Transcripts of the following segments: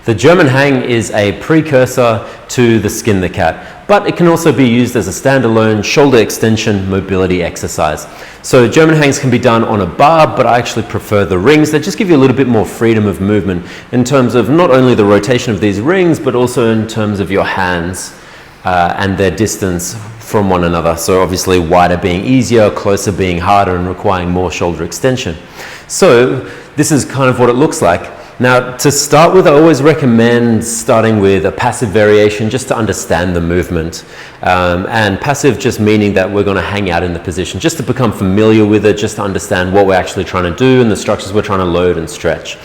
The German hang is a precursor to the skin the cat, but it can also be used as a standalone shoulder extension mobility exercise. So German hangs can be done on a bar, but I actually prefer the rings. They just give you a little bit more freedom of movement in terms of not only the rotation of these rings, but also in terms of your hands and their distance from one another. So obviously wider being easier, closer being harder and requiring more shoulder extension. So this is kind of what it looks like. Now, to start with, I always recommend starting with a passive variation just to understand the movement. And passive just meaning that we're going to hang out in the position, just to become familiar with it, just to understand what we're actually trying to do and the structures we're trying to load and stretch.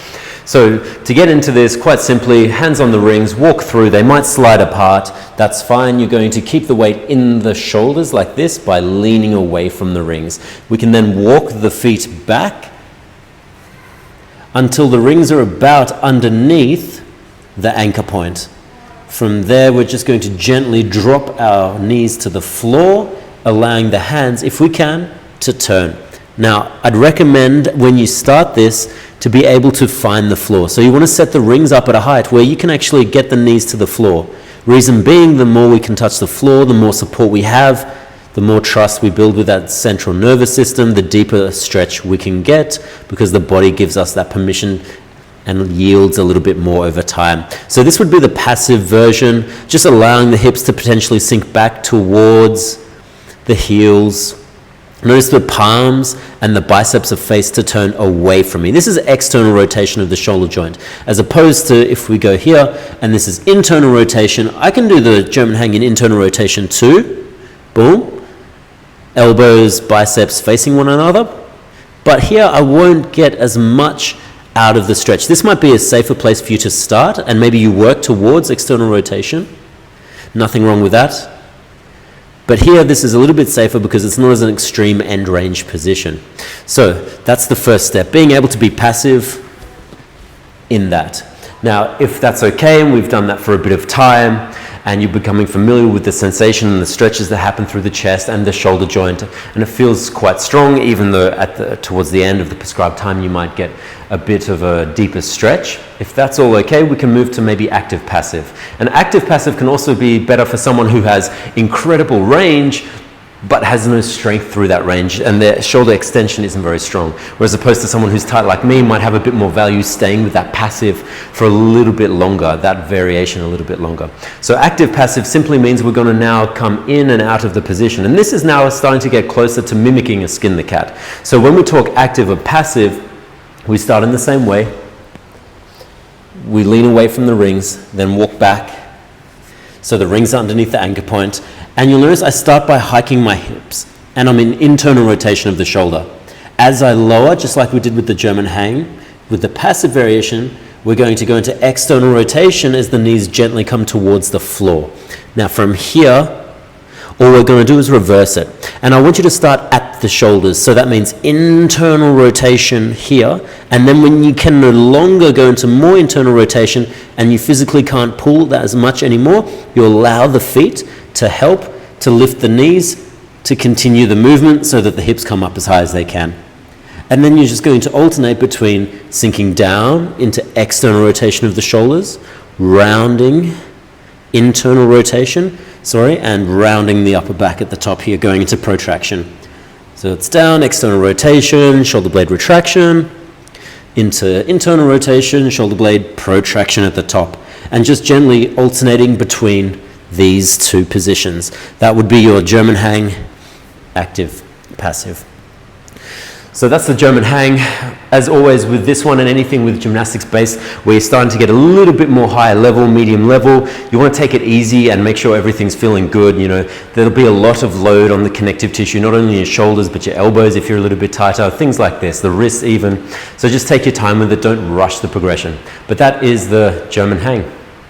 So to get into this, quite simply, hands on the rings, walk through. They might slide apart. That's fine. You're going to keep the weight in the shoulders like this by leaning away from the rings. We can then walk the feet back until the rings are about underneath the anchor point. From there, we're just going to gently drop our knees to the floor, allowing the hands, if we can, to turn. Now, I'd recommend when you start this to be able to find the floor. So you want to set the rings up at a height where you can actually get the knees to the floor. Reason being, the more we can touch the floor, the more support we have, the more trust we build with that central nervous system, the deeper stretch we can get because the body gives us that permission and yields a little bit more over time. So this would be the passive version, just allowing the hips to potentially sink back towards the heels. Notice the palms and the biceps of face to turn away from me. This is external rotation of the shoulder joint, as opposed to if we go here and this is internal rotation. I can do the German hang in internal rotation too. Boom. Elbows, biceps facing one another. But here I won't get as much out of the stretch. This might be a safer place for you to start, and maybe you work towards external rotation. Nothing wrong with that. But here this is a little bit safer because it's not as an extreme end range position. So that's the first step, being able to be passive in that. Now, if that's okay, and we've done that for a bit of time, and you're becoming familiar with the sensation and the stretches that happen through the chest and the shoulder joint, and it feels quite strong, even though towards the end of the prescribed time you might get a bit of a deeper stretch. If that's all okay, we can move to maybe active passive. And active passive can also be better for someone who has incredible range but has no strength through that range and their shoulder extension isn't very strong. Whereas opposed to someone who's tight like me might have a bit more value staying with that passive for a little bit longer, that variation a little bit longer. So active passive simply means we're going to now come in and out of the position. And this is now starting to get closer to mimicking a skin the cat. So when we talk active or passive, we start in the same way. We lean away from the rings, then walk back. So the rings are underneath the anchor point. And you'll notice I start by hiking my hips and I'm in internal rotation of the shoulder. As I lower, just like we did with the German hang, with the passive variation, we're going to go into external rotation as the knees gently come towards the floor. Now from here, all we're going to do is reverse it. And I want you to start at the shoulders. So that means internal rotation here. And then when you can no longer go into more internal rotation and you physically can't pull that as much anymore, you allow the feet to help to lift the knees to continue the movement so that the hips come up as high as they can. And then you're just going to alternate between sinking down into external rotation of the shoulders, rounding internal rotation, and rounding the upper back at the top here, going into protraction. So it's down, external rotation, shoulder blade retraction, into internal rotation, shoulder blade protraction at the top, and just gently alternating between these two positions. That would be your German hang, active, passive. So that's the German hang. As always with this one and anything with gymnastics base, where you're starting to get a little bit more higher level, medium level, you want to take it easy and make sure everything's feeling good. You know, there'll be a lot of load on the connective tissue, not only your shoulders, but your elbows if you're a little bit tighter, things like this, the wrists even. So just take your time with it, don't rush the progression. But that is the German hang.